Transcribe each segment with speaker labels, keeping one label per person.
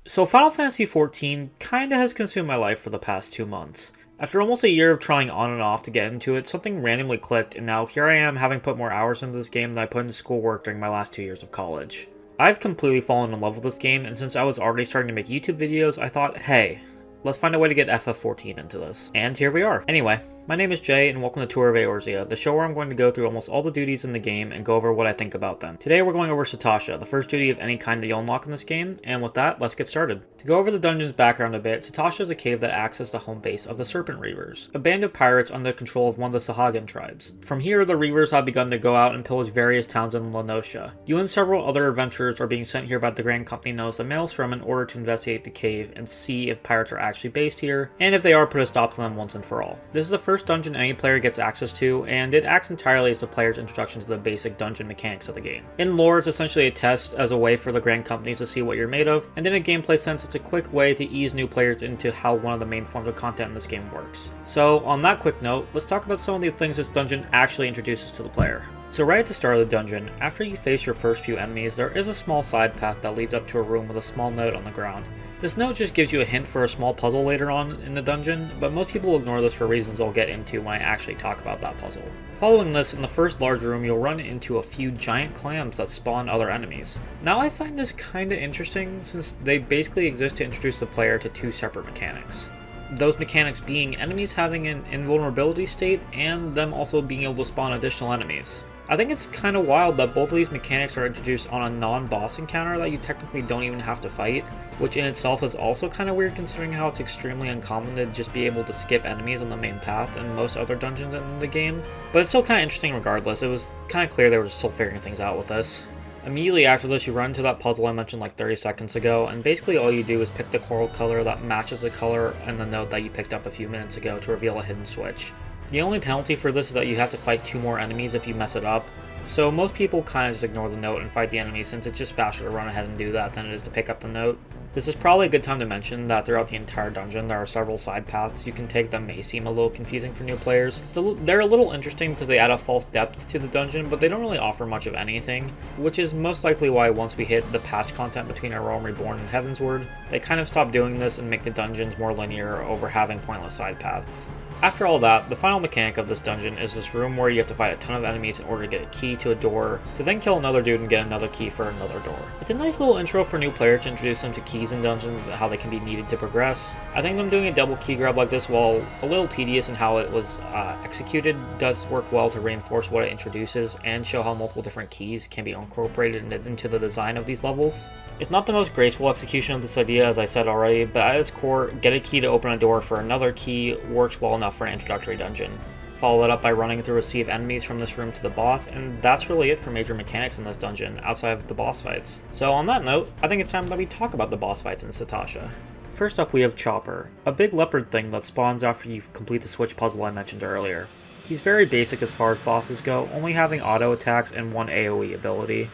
Speaker 1: So Final Fantasy XIV kinda has consumed my life for the past 2 months. After almost a year of trying on and off to get into it, something randomly clicked, and now here I am having put more hours into this game than I put into schoolwork during my last 2 years of college. I've completely fallen in love with this game, and since I was already starting to make YouTube videos, I thought, hey, let's find a way to get FF14 into this. And here we are. Anyway, my name is Jay, and welcome to Tour of Erozea, the show where I'm going to go through almost all the duties in the game and go over what I think about them. Today we're going over Sastasha, the first duty of any kind that you'll unlock in this game, and with that, let's get started. To go over the dungeon's background a bit, Sastasha is a cave that acts as the home base of the Serpent Reavers, a band of pirates under the control of one of the Sahagin tribes. From here, the Reavers have begun to go out and pillage various towns in Lenosha. You and several other adventurers are being sent here by the Grand Company known as the Maelstrom in order to investigate the cave and see if pirates are actually based here, and if they are, put a stop to them once and for all. This is the first dungeon any player gets access to, and it acts entirely as the player's introduction to the basic dungeon mechanics of the game. In lore, it's essentially a test as a way for the Grand Companies to see what you're made of, and in a gameplay sense, it's a quick way to ease new players into how one of the main forms of content in this game works. So, on that quick note, let's talk about some of the things this dungeon actually introduces to the player. So right at the start of the dungeon, after you face your first few enemies, there is a small side path that leads up to a room with a small note on the ground. This note just gives you a hint for a small puzzle later on in the dungeon, but most people ignore this for reasons I'll get into when I actually talk about that puzzle. Following this, in the first large room, you'll run into a few giant clams that spawn other enemies. Now I find this kinda interesting since they basically exist to introduce the player to two separate mechanics. Those mechanics being enemies having an invulnerability state and them also being able to spawn additional enemies. I think it's kind of wild that both of these mechanics are introduced on a non-boss encounter that you technically don't even have to fight, which in itself is also kind of weird considering how it's extremely uncommon to just be able to skip enemies on the main path in most other dungeons in the game. But it's still kind of interesting regardless. It was kind of clear they were still figuring things out with this. Immediately after this, you run into that puzzle I mentioned like 30 seconds ago, and basically all you do is pick the coral color that matches the color and the note that you picked up a few minutes ago to reveal a hidden switch. The only penalty for this is that you have to fight 2 more enemies if you mess it up, so most people kind of just ignore the note and fight the enemy since it's just faster to run ahead and do that than it is to pick up the note. This is probably a good time to mention that throughout the entire dungeon there are several side paths you can take that may seem a little confusing for new players. So they're a little interesting because they add a false depth to the dungeon, but they don't really offer much of anything, which is most likely why once we hit the patch content between A Realm Reborn and Heavensward, they kind of stop doing this and make the dungeons more linear over having pointless side paths. After all that, the final mechanic of this dungeon is this room where you have to fight a ton of enemies in order to get a key to a door, to then kill another dude and get another key for another door. It's a nice little intro for new players to introduce them to keys in dungeons and how they can be needed to progress. I think them doing a double key grab like this, while a little tedious in how it was executed, does work well to reinforce what it introduces and show how multiple different keys can be incorporated into the design of these levels. It's not the most graceful execution of this idea, as I said already, but at its core, get a key to open a door for another key works well enough for an introductory dungeon. Follow it up by running through a sea of enemies from this room to the boss, and that's really it for major mechanics in this dungeon, outside of the boss fights. So on that note, I think it's time that we talk about the boss fights in Sastasha. First up we have Chopper, a big leopard thing that spawns after you complete the switch puzzle I mentioned earlier. He's very basic as far as bosses go, only having auto attacks and one AoE ability.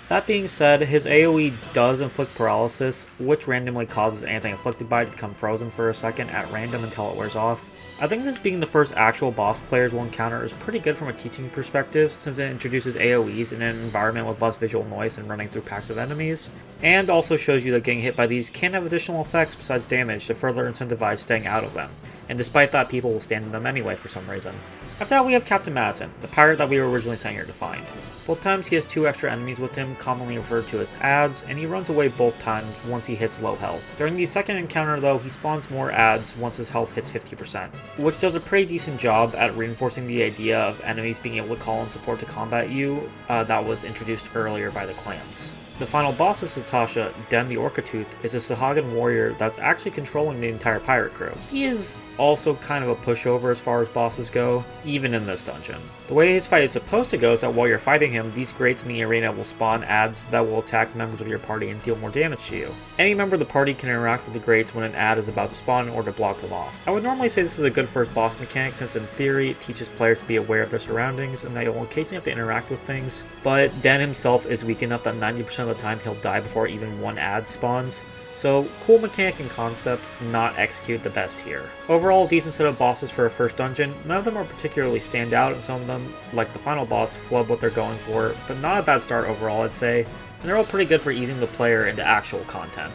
Speaker 1: That being said, his AoE does inflict paralysis, which randomly causes anything inflicted by it to become frozen for a second at random until it wears off. I think this being the first actual boss players will encounter is pretty good from a teaching perspective since it introduces AoEs in an environment with less visual noise than running through packs of enemies, and also shows you that getting hit by these can have additional effects besides damage to further incentivize staying out of them, and despite that people will stand in them anyway for some reason. After that we have Captain Madison, the pirate that we were originally sent here to find. Both times he has 2 extra enemies with him, commonly referred to as adds, and he runs away both times once he hits low health. During the second encounter though, he spawns more adds once his health hits 50%, which does a pretty decent job at reinforcing the idea of enemies being able to call in support to combat you that was introduced earlier by the clans. The final boss of Sastasha, Den the Orcatooth, is a Sahagin warrior that's actually controlling the entire pirate crew. He is also kind of a pushover as far as bosses go, even in this dungeon. The way his fight is supposed to go is that while you're fighting him, these grates in the arena will spawn adds that will attack members of your party and deal more damage to you. Any member of the party can interact with the grates when an add is about to spawn in order to block them off. I would normally say this is a good first boss mechanic since in theory it teaches players to be aware of their surroundings and that you'll occasionally have to interact with things, but Den himself is weak enough that 90% of the time he'll die before even one add spawns. So, cool mechanic and concept, not executed the best here. Overall, decent set of bosses for a first dungeon. None of them are particularly stand out, and some of them, like the final boss, flub what they're going for, but not a bad start overall I'd say, and they're all pretty good for easing the player into actual content.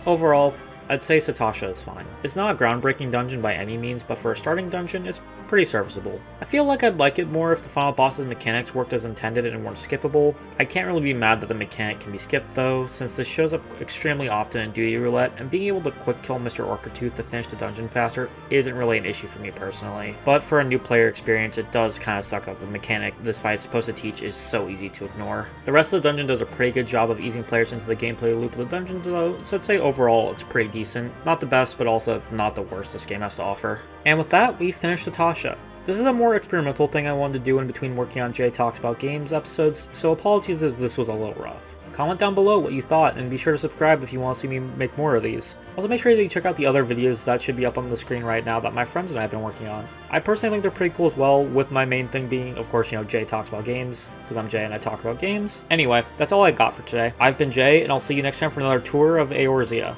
Speaker 1: Overall, I'd say Sastasha is fine. It's not a groundbreaking dungeon by any means, but for a starting dungeon, it's pretty serviceable. I feel like I'd like it more if the final boss's mechanics worked as intended and weren't skippable. I can't really be mad that the mechanic can be skipped though, since this shows up extremely often in Duty Roulette, and being able to quick kill Mr. Orcatooth to finish the dungeon faster isn't really an issue for me personally. But for a new player experience, it does kind of suck up. The mechanic this fight is supposed to teach is so easy to ignore. The rest of the dungeon does a pretty good job of easing players into the gameplay loop of the dungeon though, so I'd say overall it's pretty decent. Not the best, but also not the worst this game has to offer. And with that, we finished Sastasha. This is a more experimental thing I wanted to do in between working on Jay Talks About Games episodes, so apologies if this was a little rough. Comment down below what you thought, and be sure to subscribe if you want to see me make more of these. Also make sure that you check out the other videos that should be up on the screen right now that my friends and I have been working on. I personally think they're pretty cool as well, with my main thing being, of course, Jay Talks About Games, because I'm Jay and I talk about games. Anyway, that's all I got for today. I've been Jay, and I'll see you next time for another tour of Eorzea.